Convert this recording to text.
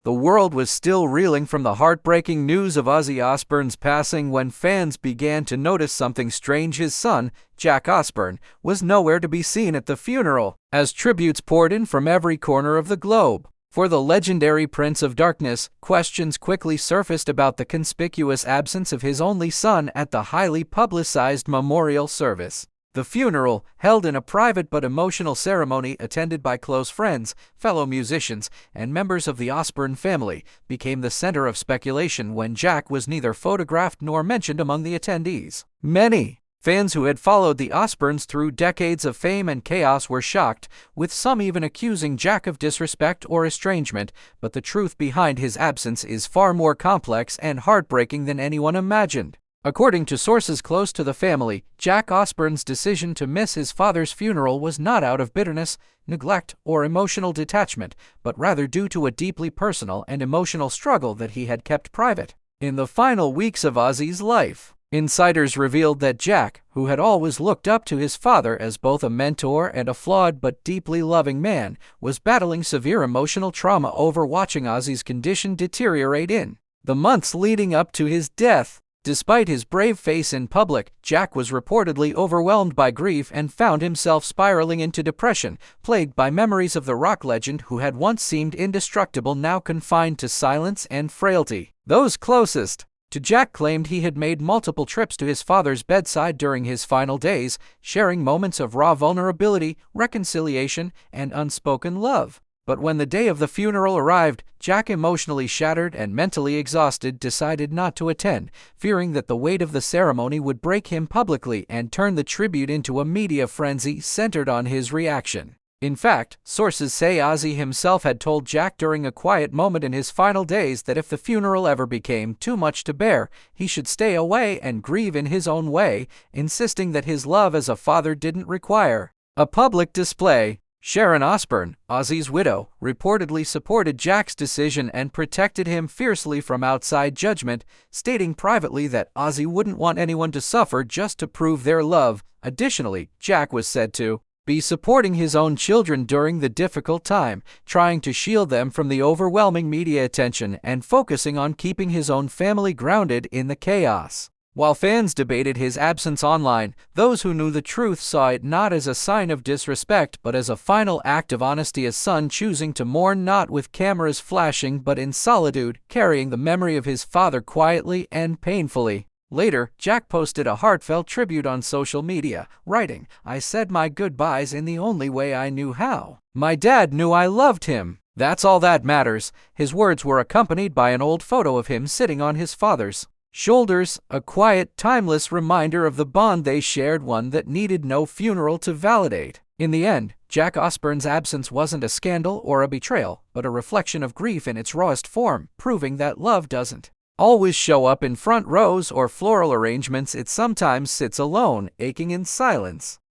The world was still reeling from the heartbreaking news of Ozzy Osbourne's passing when fans began to notice something strange. His son, Jack Osbourne, was nowhere to be seen at the funeral, as tributes poured in from every corner of the globe. For the legendary Prince of Darkness, questions quickly surfaced about the conspicuous absence of his only son at the highly publicized memorial service. The funeral, held in a private but emotional ceremony attended by close friends, fellow musicians, and members of the Osbourne family, became the center of speculation when Jack was neither photographed nor mentioned among the attendees. Many fans who had followed the Osbournes through decades of fame and chaos were shocked, with some even accusing Jack of disrespect or estrangement, but the truth behind his absence is far more complex and heartbreaking than anyone imagined. According to sources close to the family, Jack Osbourne's decision to miss his father's funeral was not out of bitterness, neglect, or emotional detachment, but rather due to a deeply personal and emotional struggle that he had kept private. In the final weeks of Ozzy's life, insiders revealed that Jack, who had always looked up to his father as both a mentor and a flawed but deeply loving man, was battling severe emotional trauma over watching Ozzy's condition deteriorate in the months leading up to his death. Despite his brave face in public, Jack was reportedly overwhelmed by grief and found himself spiraling into depression, plagued by memories of the rock legend who had once seemed indestructible, now confined to silence and frailty. Those closest to Jack claimed he had made multiple trips to his father's bedside during his final days, sharing moments of raw vulnerability, reconciliation, and unspoken love. But when the day of the funeral arrived, Jack, emotionally shattered and mentally exhausted, decided not to attend, fearing that the weight of the ceremony would break him publicly and turn the tribute into a media frenzy centered on his reaction. In fact, sources say Ozzy himself had told Jack during a quiet moment in his final days that if the funeral ever became too much to bear, he should stay away and grieve in his own way, insisting that his love as a father didn't require a public display. Sharon Osbourne, Ozzy's widow, reportedly supported Jack's decision and protected him fiercely from outside judgment, stating privately that Ozzy wouldn't want anyone to suffer just to prove their love. Additionally, Jack was said to be supporting his own children during the difficult time, trying to shield them from the overwhelming media attention and focusing on keeping his own family grounded in the chaos. While fans debated his absence online, those who knew the truth saw it not as a sign of disrespect but as a final act of honesty, a son choosing to mourn not with cameras flashing but in solitude, carrying the memory of his father quietly and painfully. Later, Jack posted a heartfelt tribute on social media, writing, "I said my goodbyes in the only way I knew how. My dad knew I loved him. That's all that matters." His words were accompanied by an old photo of him sitting on his father's shoulders, a quiet, timeless reminder of the bond they shared, one that needed no funeral to validate. In the end, Jack Osbourne's absence wasn't a scandal or a betrayal, but a reflection of grief in its rawest form, proving that love doesn't always show up in front rows or floral arrangements. It sometimes sits alone, aching in silence.